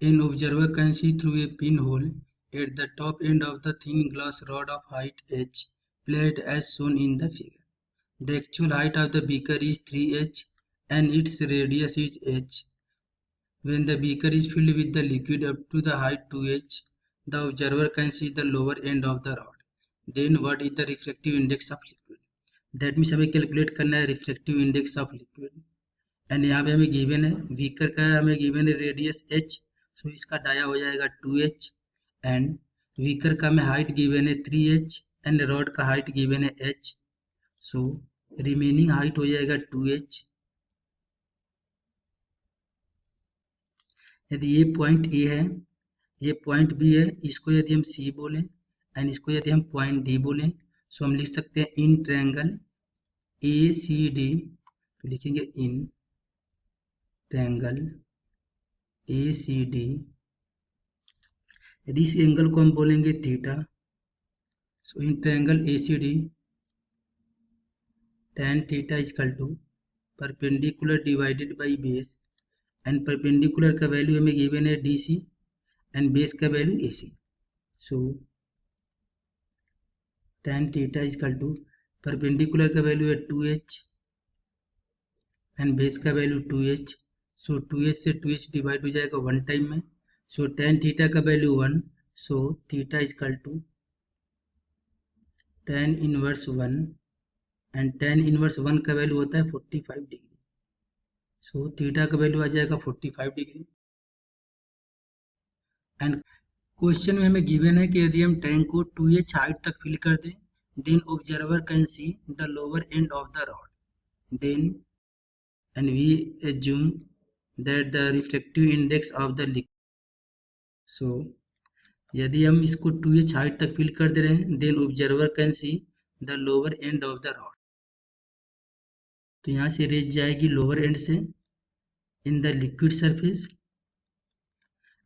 An observer can see through a pinhole at the top end of the thin glass rod of height h placed as shown in the figure. The actual height of the beaker is 3h and its radius is h. When the beaker is filled with the liquid up to the height 2h, the observer can see the lower end of the rod. Then what is the refractive index of liquid? That means हमें calculate करना है refractive index of liquid and यहाँ पे हमें given है beaker का हमें given है रेडियस h, सो इसका डाया हो जाएगा 2h एंड बीकर का हमें हाइट गिवन है 3h एंड रॉड का हाइट गिवन है h, सो रिमेनिंग हाइट हो जाएगा 2h। यदि ये पॉइंट ए है, ये पॉइंट बी है, इसको यदि हम सी बोलें एंड इसको यदि हम पॉइंट डी बोलें, सो हम लिख सकते हैं इन ट्रायंगल ए सी डी, तो लिखेंगे in triangle A C D. यदि इस एंगल को हम बोलेंगे theta, so in triangle A C D tan theta equal to perpendicular divided by base and perpendicular का वैल्यू हमें गिवन है डी सी एंड बेस का value A C, so tan theta equal to perpendicular का value है 2h and base का value 2h, so 2h से 2h divide हो जाएगा वन टाइम में, सो tan थीटा का value 1, so theta equal to tan inverse 1 and tan inverse 1 का value होता है 45 डिग्री, सो थीटा का वैल्यू आ जाएगा 45 डिग्री। एंड क्वेश्चन में हमें गिवन है कि यदि हम टैंक को 2h हाइट तक फिल कर दें, then observer can see the lower end of the rod, then and we assume that the refractive index of the liquid, so यदि हम इसको 2h हाइट तक फिल कर दे रहे हैं, then observer can see the lower end of the rod, तो यहाँ से रेज जाएगी लोअर एंड से in the liquid surface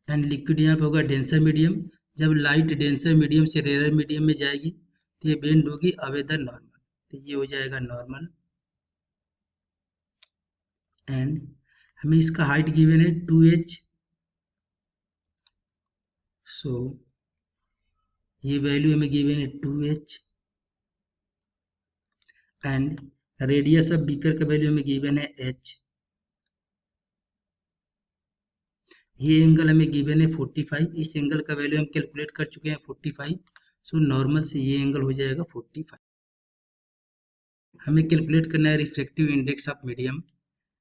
and liquid यहाँ पे होगा डेंसर मीडियम। जब लाइट डेंसर मीडियम से रेयर मीडियम में जाएगी तो ये बेंड होगी अवे द नॉर्मल, तो ये हो जाएगा नॉर्मल एंड हमें इसका हाइट गिवन है 2h, सो ये वैल्यू हमें गिवन है 2h and radius of beaker का वैल्यू हमें गिवन है h। ये एंगल हमें गिवन है 45, इस एंगल का वैल्यू हम कैलकुलेट कर चुके हैं 45, सो नॉर्मल से ये एंगल हो जाएगा 45। हमें कैलकुलेट करना है रिफ्रैक्टिव इंडेक्स ऑफ मीडियम,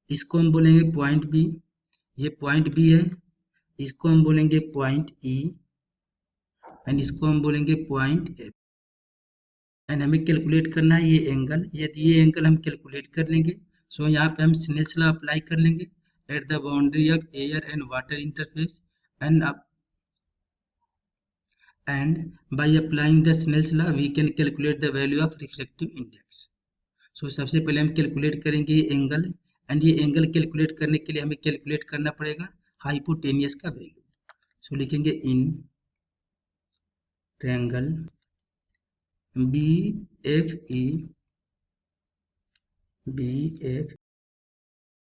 इसको हम बोलेंगे पॉइंट बी, ये पॉइंट बी है, इसको हम बोलेंगे पॉइंट ई एंड इसको हम बोलेंगे पॉइंट एफ एंड हमें कैलकुलेट करना है ये एंगल। यदि ये एंगल हम कैलकुलेट कर लेंगे, सो यहाँ पे हम स्नेल्स लॉ अप्लाई कर लेंगे at the boundary of air and water interface and by applying the Snell's law we can calculate the value of refractive index. So सबसे पहले हम कैलकुलेट करेंगे ये एंगल एंड ये एंगल कैलकुलेट करने के लिए हमें कैलकुलेट करना पड़ेगा हाइपोटेनियस का वैल्यू, सो लिखेंगे इन ट्रायंगल बी एफ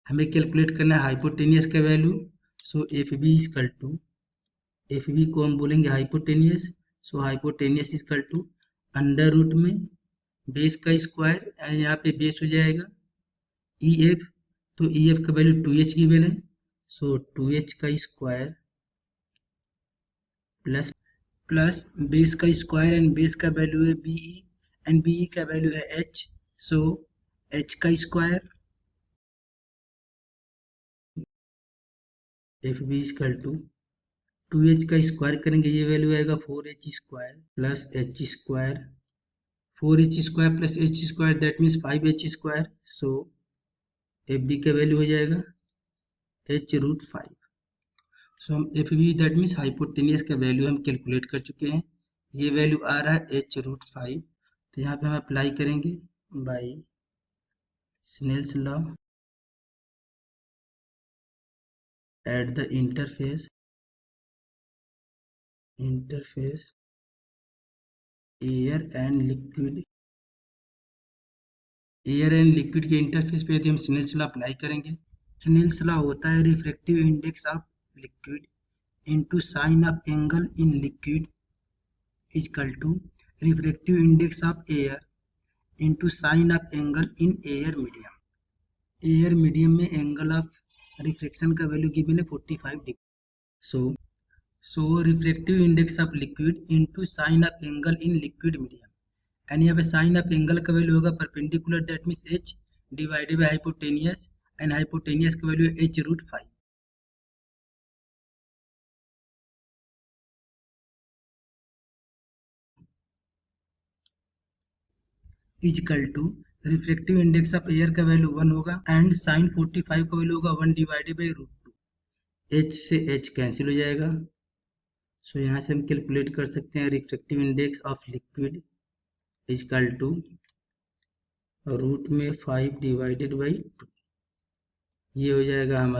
हमें कैलकुलेट करना है हाइपोटेनियस का value, so F B equal to F B को हम बोलेंगे hypotenuse, so hypotenuse equal to under root में बेस का स्क्वायर एंड यहाँ पे बेस हो जाएगा ई एफ, तो ई एफ का वैल्यू 2h गिवन है, सो 2h का स्क्वायर प्लस बेस का स्क्वायर एंड बेस का वैल्यू है बीई एंड बीई का वैल्यू है h, सो h का square F B equal to 2h का स्क्वायर करेंगे ये वैल्यू आएगा 4h square plus h square, 4h square plus h square that means 5h square, so F B का value हो जाएगा h√5, सो हम F B that means hypotenuse का value हम कैलकुलेट कर चुके हैं, ये वैल्यू आ रहा है h√5, तो यहाँ पे हम अप्लाई करेंगे by Snell's law at the interface air and liquid के इंटरफेस पे यदि हम स्नेल्स लॉ अप्लाई करेंगे, स्नेल्स लॉ होता है refractive index of liquid into sine of angle in liquid is equal to refractive index of air into sine of angle in air medium. Air medium में angle of reflection का value given है 45 degree. So refractive index of liquid into sine of angle in liquid medium. And यहाँ पे sine of angle का value होगा perpendicular, that means h divided by hypotenuse, and hypotenuse का value है h√5. Is equal to refractive index of air का value 1 होगा and sine 45 का value होगा 1 डिवाइडेड बाई √2. h से h कैंसिल हो जाएगा. सो यहाँ से हम कैलकुलेट कर सकते हैं refractive index of liquid is equal to root में 5 डिवाइडेड बाई 2. ये हो जाएगा हमारा